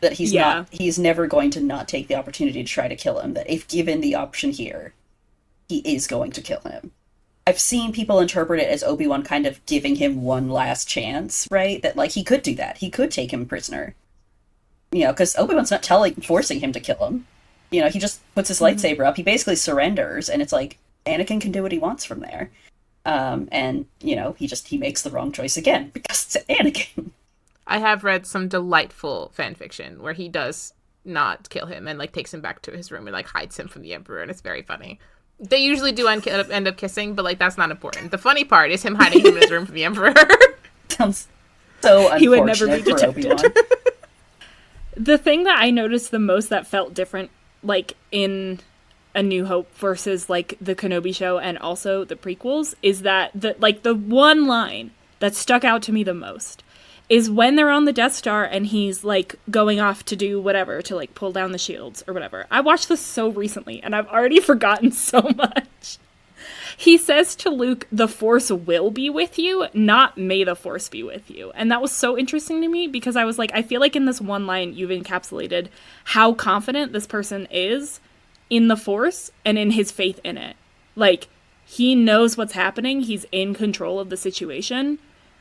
That Yeah. he's never going to not take the opportunity to try to kill him. That if given the option here, he is going to kill him. I've seen people interpret it as Obi-Wan kind of giving him one last chance, right? That, like, he could do that. He could take him prisoner. You know, because Obi-Wan's not forcing him to kill him. You know, he just puts his lightsaber up. He basically surrenders, and it's like, Anakin can do what he wants from there. And, you know, he makes the wrong choice again, because it's Anakin. I have read some delightful fan fiction where he does not kill him and, like, takes him back to his room and, like, hides him from the Emperor, and it's very funny. They usually do end up kissing, but, like, that's not important. The funny part is him hiding him in his room from the Emperor. Sounds so unfortunate. He would never be for detected. Obi-Wan. The thing that I noticed the most that felt different, like, in A New Hope versus, like, the Kenobi show and also the prequels, is that, the one line that stuck out to me the most is when they're on the Death Star and he's, like, going off to do whatever, to, like, pull down the shields or whatever. I watched this so recently, and I've already forgotten so much. He says to Luke, "The Force will be with you," not "May the Force be with you." And that was so interesting to me, because I was like, I feel like in this one line you've encapsulated how confident this person is in the Force and in his faith in it. Like, he knows what's happening, he's in control of the situation.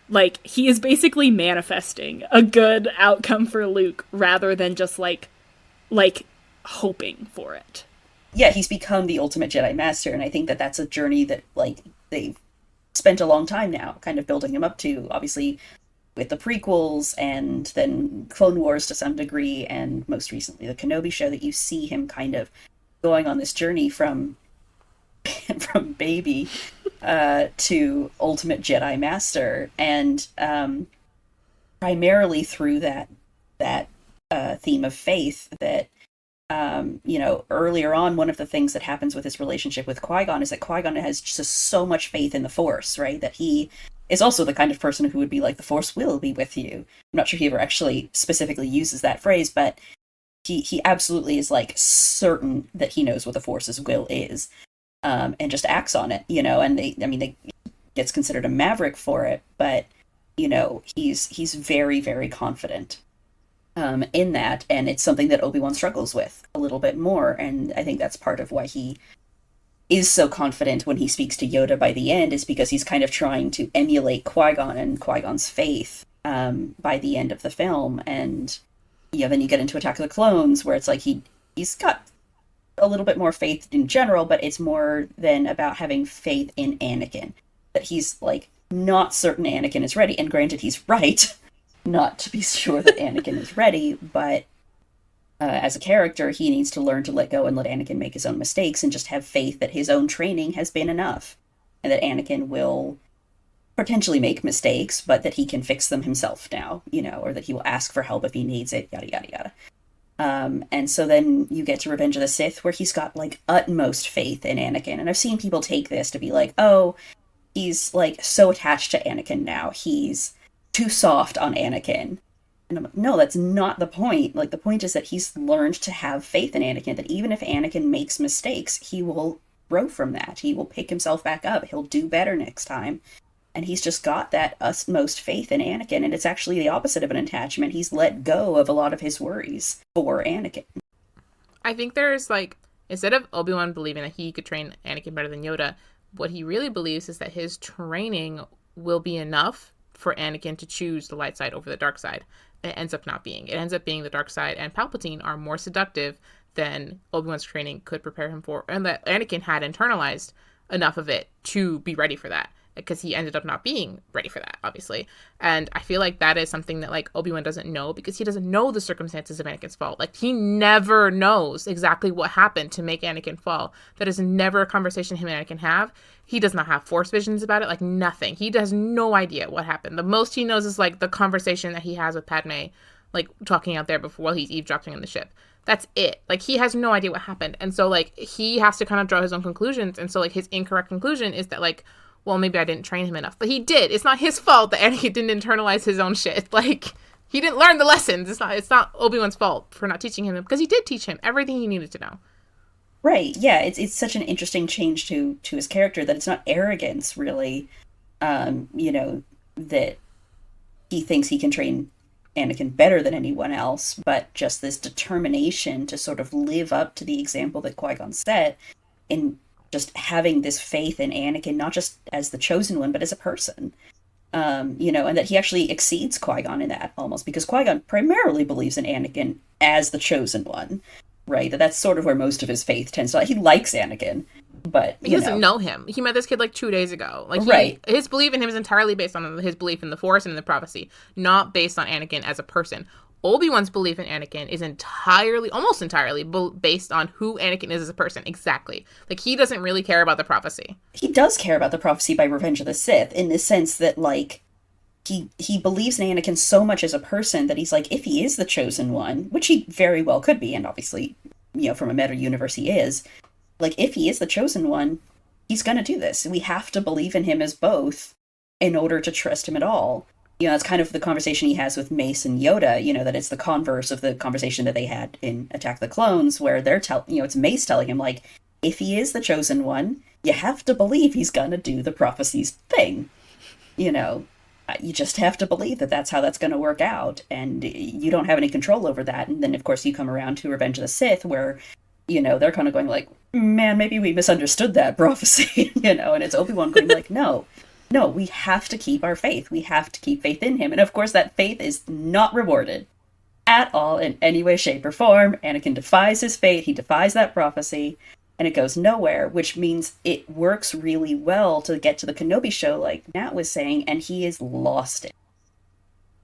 Like, he is basically manifesting a good outcome for Luke rather than just, like hoping for it. Yeah, he's become the ultimate Jedi Master, and I think that that's a journey that, like, they've spent a long time now kind of building him up to, obviously, with the prequels, and then Clone Wars to some degree, and most recently the Kenobi show, that you see him kind of going on this journey from baby to ultimate Jedi Master, and primarily through that theme of faith that, you know, earlier on, one of the things that happens with his relationship with Qui-Gon is that Qui-Gon has just so much faith in the Force, right? That he is also the kind of person who would be like, "The Force will be with you." I'm not sure he ever actually specifically uses that phrase, but he absolutely is, like, certain that he knows what the Force's will is, and just acts on it, you know. And they gets considered a maverick for it, but, you know, he's very, very confident in that, and it's something that Obi-Wan struggles with a little bit more, and I think that's part of why he is so confident when he speaks to Yoda by the end, is because he's kind of trying to emulate Qui-Gon and Qui-Gon's faith by the end of the film. And, you know, then you get into Attack of the Clones, where it's like he's got a little bit more faith in general, but it's more than about having faith in Anakin, that he's, like, not certain Anakin is ready, and granted, he's right not to be sure that Anakin is ready, but as a character, he needs to learn to let go and let Anakin make his own mistakes, and just have faith that his own training has been enough, and that Anakin will potentially make mistakes, but that he can fix them himself now, you know, or that he will ask for help if he needs it, yada, yada, yada. And so then you get to Revenge of the Sith, where he's got, like, utmost faith in Anakin, and I've seen people take this to be like, oh, he's, like, so attached to Anakin now, he's too soft on Anakin. And I'm like, no, that's not the point. Like, the point is that he's learned to have faith in Anakin, that even if Anakin makes mistakes, he will grow from that. He will pick himself back up. He'll do better next time. And he's just got that utmost faith in Anakin, and it's actually the opposite of an attachment. He's let go of a lot of his worries for Anakin. I think there's, like, instead of Obi-Wan believing that he could train Anakin better than Yoda, what he really believes is that his training will be enough for Anakin to choose the light side over the dark side. It ends up not being. It ends up being the dark side and Palpatine are more seductive than Obi-Wan's training could prepare him for, and that Anakin had internalized enough of it to be ready for that, because he ended up not being ready for that, obviously. And I feel like that is something that, like, Obi-Wan doesn't know, because he doesn't know the circumstances of Anakin's fall. Like, he never knows exactly what happened to make Anakin fall. That is never a conversation him and Anakin have. He does not have Force visions about it, like, nothing. He has no idea what happened. The most he knows is, like, the conversation that he has with Padme, like, talking out there before, while he's eavesdropping on the ship. That's it. Like, he has no idea what happened. And so, like, he has to kind of draw his own conclusions. And so, like, his incorrect conclusion is that, like, well, maybe I didn't train him enough. But he did. It's not his fault that Anakin didn't internalize his own shit. Like, he didn't learn the lessons. It's not Obi-Wan's fault for not teaching him, because he did teach him everything he needed to know. Right, yeah, it's such an interesting change to his character, that it's not arrogance, really, you know, that he thinks he can train Anakin better than anyone else, but just this determination to sort of live up to the example that Qui-Gon set in just having this faith in Anakin, not just as the chosen one, but as a person. And that he actually exceeds Qui-Gon in that almost, because Qui-Gon primarily believes in Anakin as the chosen one, right? That's sort of where most of his faith tends to lie. He likes Anakin, but he doesn't know him. He met this kid like 2 days ago. Like, right. His belief in him is entirely based on his belief in the Force and in the prophecy, not based on Anakin as a person. Obi-Wan's belief in Anakin is almost entirely based on who Anakin is as a person. Exactly. Like, he doesn't really care about the prophecy. He does care about the prophecy by Revenge of the Sith, in the sense that, like, he believes in Anakin so much as a person that he's like, if he is the chosen one, which he very well could be, and obviously, from a meta universe he is, like, if he is the chosen one, he's gonna do this. We have to believe in him as both in order to trust him at all. That's kind of the conversation he has with Mace and Yoda, that it's the converse of the conversation that they had in Attack of the Clones, where they're it's Mace telling him, like, if he is the chosen one, you have to believe he's gonna do the prophecies thing. You just have to believe that that's how that's going to work out, and you don't have any control over that. And then, of course, you come around to Revenge of the Sith, where, they're kind of going like, man, maybe we misunderstood that prophecy, and it's Obi-Wan going like, no, we have to keep our faith. We have to keep faith in him. And, of course, that faith is not rewarded at all in any way, shape, or form. Anakin defies his fate. He defies that prophecy. And it goes nowhere, which means it works really well to get to the Kenobi show, like Nat was saying, and he has lost it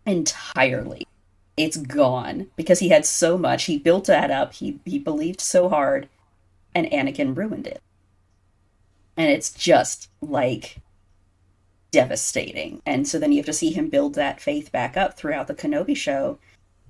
entirely. It's gone, because he had so much. He built that up. He believed so hard, and Anakin ruined it. And it's just, like, devastating. And so then you have to see him build that faith back up throughout the Kenobi show,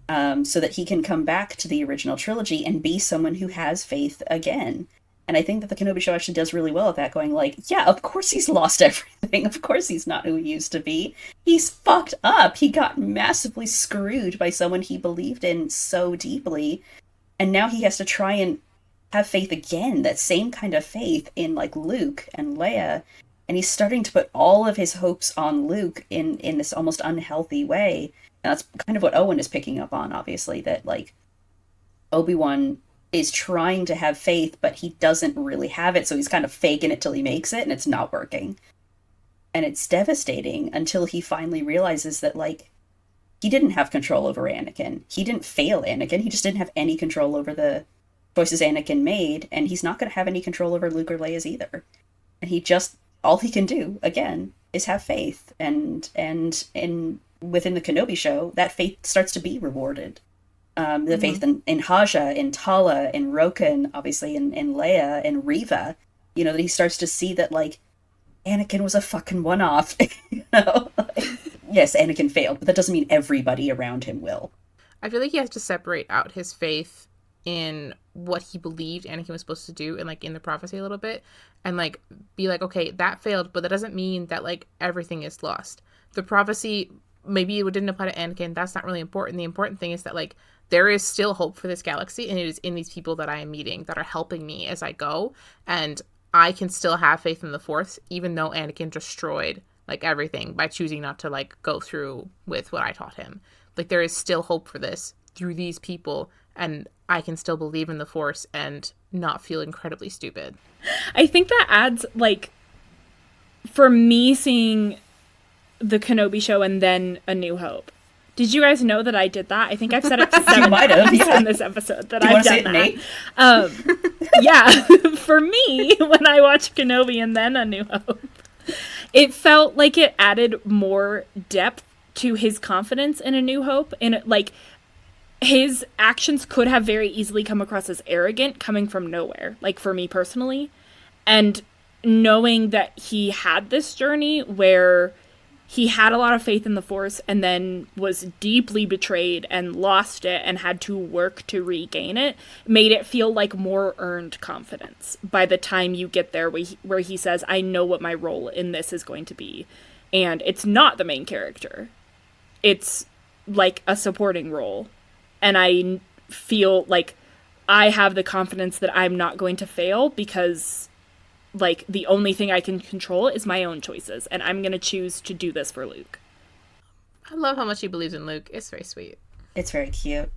so that he can come back to the original trilogy and be someone who has faith again. And I think that the Kenobi show actually does really well at that, going like, yeah, of course he's lost everything. Of course he's not who he used to be. He's fucked up. He got massively screwed by someone he believed in so deeply. And now he has to try and have faith again, that same kind of faith in, like, Luke and Leia. And he's starting to put all of his hopes on Luke in this almost unhealthy way. And that's kind of what Owen is picking up on, obviously, that, like, Obi-Wan is trying to have faith, but he doesn't really have it, so he's kind of faking it till he makes it, and it's not working. And it's devastating until he finally realizes that, like, he didn't have control over Anakin. He didn't fail Anakin. He just didn't have any control over the choices Anakin made, and he's not going to have any control over Luke or Leia's either. And all he can do, again, is have faith. And within the Kenobi show, that faith starts to be rewarded. The faith in Haja, in Tala, in Roken, obviously in Leia, and Reva, that he starts to see that, like, Anakin was a fucking one-off. Yes, Anakin failed, but that doesn't mean everybody around him will. I feel like he has to separate out his faith in what he believed Anakin was supposed to do, and, like, in the prophecy a little bit, and, like, be like, okay, that failed, but that doesn't mean that, like, everything is lost. The prophecy, maybe it didn't apply to Anakin. That's not really important. The important thing is that, like, there is still hope for this galaxy, and it is in these people that I am meeting that are helping me as I go, and I can still have faith in the Force, even though Anakin destroyed, like, everything by choosing not to, like, go through with what I taught him. Like, there is still hope for this through these people, and I can still believe in the Force and not feel incredibly stupid. I think that adds, like, for me, seeing the Kenobi show and then A New Hope. Did you guys know that I did that? I think I've said it to 7 times in this episode that I've done that. Yeah, for me, when I watched Kenobi and then A New Hope, it felt like it added more depth to his confidence in A New Hope. And, like, his actions could have very easily come across as arrogant coming from nowhere, like, for me personally. And knowing that he had this journey where he had a lot of faith in the Force and then was deeply betrayed and lost it and had to work to regain it, made it feel like more earned confidence by the time you get there, where he says, I know what my role in this is going to be. And it's not the main character. It's like a supporting role. And I feel like I have the confidence that I'm not going to fail, because, like, the only thing I can control is my own choices, and I'm going to choose to do this for Luke. I love how much he believes in Luke. It's very sweet. It's very cute.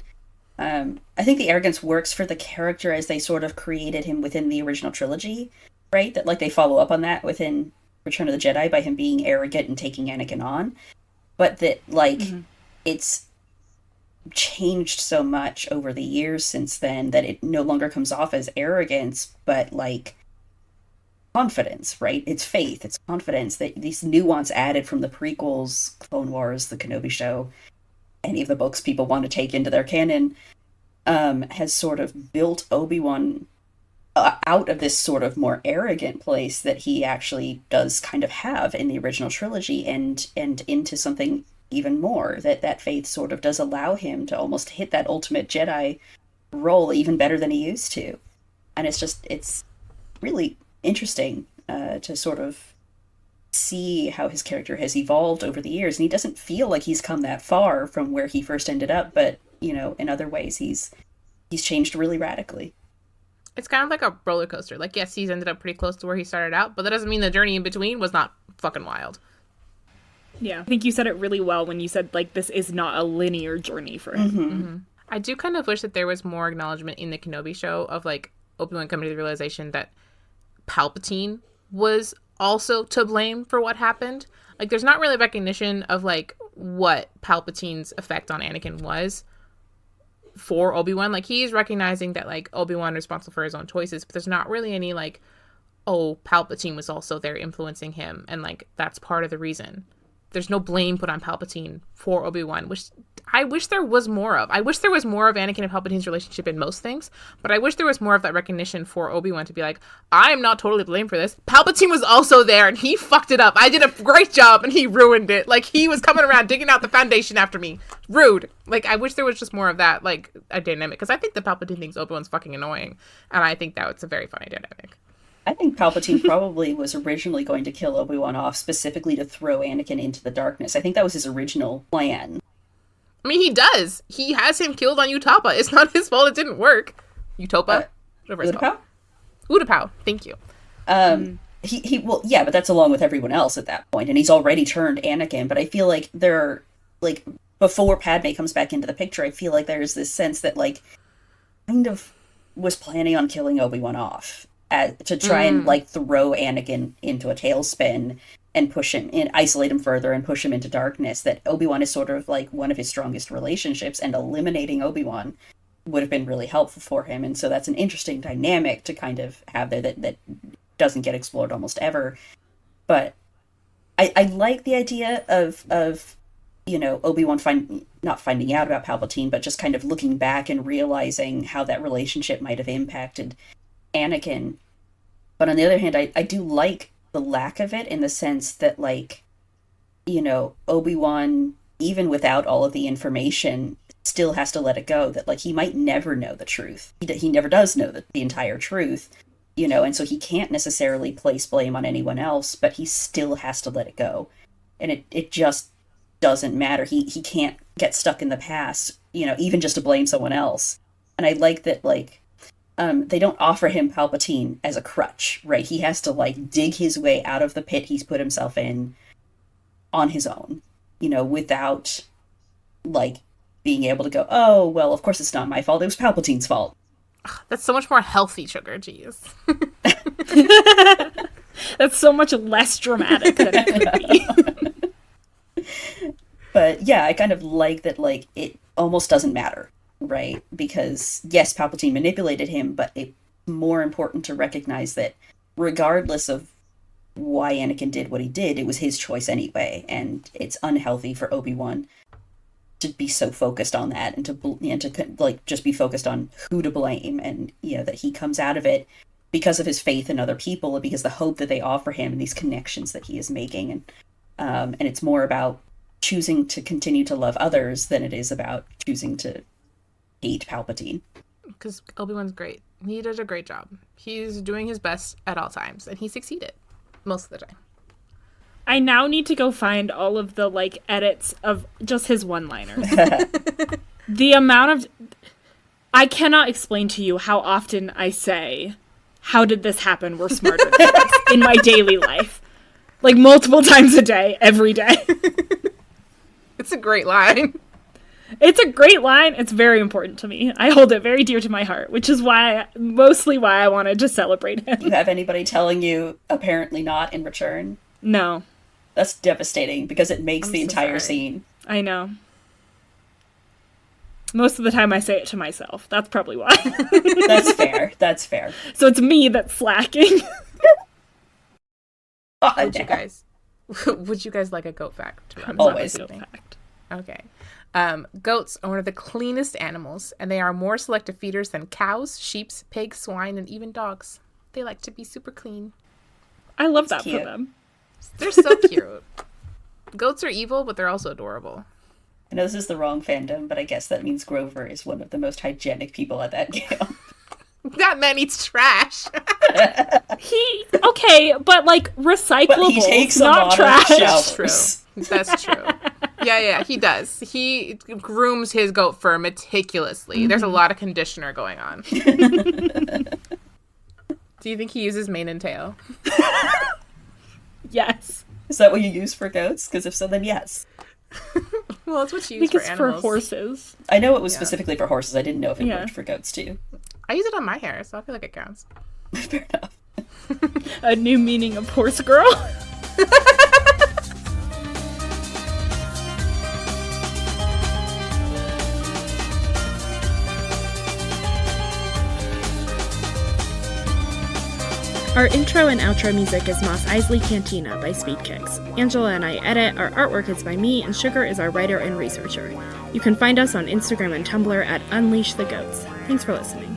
I think the arrogance works for the character as they sort of created him within the original trilogy, right? That, like, they follow up on that within Return of the Jedi by him being arrogant and taking Anakin on. But that, like, it's changed so much over the years since then that it no longer comes off as arrogance, but, like, confidence, right? It's faith, it's confidence, that these nuance added from the prequels, Clone Wars, the Kenobi show, any of the books people want to take into their canon, has sort of built Obi-Wan out of this sort of more arrogant place that he actually does kind of have in the original trilogy, and into something even more, that faith sort of does allow him to almost hit that ultimate Jedi role even better than he used to. And it's really interesting to sort of see how his character has evolved over the years, and he doesn't feel like he's come that far from where he first ended up, but, you know, in other ways he's changed really radically. It's kind of like a roller coaster. Like, yes, he's ended up pretty close to where he started out, but that doesn't mean the journey in between was not fucking wild. Yeah, I think you said it really well when you said, like, this is not a linear journey for him. I do kind of wish that there was more acknowledgement in the Kenobi show of, like, Obi-Wan coming to the realization that Palpatine was also to blame for what happened. Like, there's not really recognition of, like, what Palpatine's effect on Anakin was for Obi-Wan. Like, he's recognizing that, like, Obi-Wan is responsible for his own choices, but there's not really any, like, oh, Palpatine was also there influencing him, and, like, that's part of the reason. There's no blame put on Palpatine for Obi-Wan, which I wish there was more of. I wish there was more of Anakin and Palpatine's relationship in most things, but I wish there was more of that recognition for Obi-Wan to be like, I'm not totally blamed for this. Palpatine was also there, and he fucked it up. I did a great job, and he ruined it. Like, he was coming around digging out the foundation after me. Rude. Like, I wish there was just more of that, like, a dynamic, because I think the Palpatine thinks Obi-Wan's fucking annoying, and I think that was a very funny dynamic. I think Palpatine probably was originally going to kill Obi-Wan off specifically to throw Anakin into the darkness. I think that was his original plan. I mean, he does. He has him killed on Utapau. It's not his fault it didn't work. Utopia? Utapau? Utapau. Thank you. He well, yeah, but that's along with everyone else at that point, and he's already turned Anakin, but I feel like before Padme comes back into the picture, I feel like there's this sense that, like, kind of was planning on killing Obi-Wan off. To try and, like, throw Anakin into a tailspin and push him and isolate him further and push him into darkness. That Obi-Wan is sort of like one of his strongest relationships, and eliminating Obi-Wan would have been really helpful for him. And so that's an interesting dynamic to kind of have there that doesn't get explored almost ever. But I like the idea of you know, Obi-Wan not finding out about Palpatine, but just kind of looking back and realizing how that relationship might have impacted Anakin. But on the other hand, I do like the lack of it, in the sense that, like, you know, Obi-Wan, even without all of the information, still has to let it go. That, like, he might never know the truth. He never does know the entire truth, you know, and so he can't necessarily place blame on anyone else, but he still has to let it go. And it just doesn't matter. He can't get stuck in the past, you know, even just to blame someone else. And I like that, like, they don't offer him Palpatine as a crutch, right? He has to, like, dig his way out of the pit he's put himself in on his own, you know, without, like, being able to go, oh, well, of course it's not my fault, it was Palpatine's fault. That's so much more healthy, Sugar. Jeez. That's so much less dramatic than it could be. But yeah, I kind of like that, like, it almost doesn't matter. Right? Because, yes, Palpatine manipulated him, but it's more important to recognize that regardless of why Anakin did what he did, it was his choice anyway, and it's unhealthy for Obi-Wan to be so focused on that, and to like, just be focused on who to blame, and, you know, that he comes out of it because of his faith in other people, and because the hope that they offer him, and these connections that he is making, and it's more about choosing to continue to love others than it is about choosing to hate Palpatine. Because Obi-Wan's great. He does a great job. He's doing his best at all times, and he succeeded most of the time. I now need to go find all of the, like, edits of just his one-liners. The amount of... I cannot explain to you how often I say, how did this happen? We're smarter than this in my daily life. Like, multiple times a day, every day. It's a great line. It's a great line. It's very important to me. I hold it very dear to my heart, which is mostly why I wanted to celebrate him. You have anybody telling you apparently not in return? No. That's devastating because it makes the so entire sorry. scene. I know. Most of the time I say it to myself. That's probably why. That's fair. That's fair. So it's me that's slacking. Would you guys like a goat fact? Always. Goat fact. Okay. Goats are one of the cleanest animals, and they are more selective feeders than cows, sheep, pigs, swine, and even dogs. They like to be super clean. I love that cute. for them. They're so cute. Goats are evil, but they're also adorable. I know this is the wrong fandom, but I guess that means Grover is one of the most hygienic people at that camp. That man eats trash. Okay, but like recyclables, But he takes a not lot trash. of That's showers. true. That's true. Yeah, he does. He grooms his goat fur meticulously. Mm-hmm. There's a lot of conditioner going on. Do you think he uses mane and tail? Yes. Is that what you use for goats? Because if so, then yes. Well, it's what you I use think for it's for animals. horses. I know it was specifically for horses. I didn't know if it Yeah. worked for goats too. I use it on my hair, so I feel like it counts. Fair enough. A new meaning of horse girl. Our intro and outro music is Mos Eisley Cantina by Speedkicks. Angela and I edit, our artwork is by me, and Sugar is our writer and researcher. You can find us on Instagram and Tumblr at Unleash the Goats. Thanks for listening.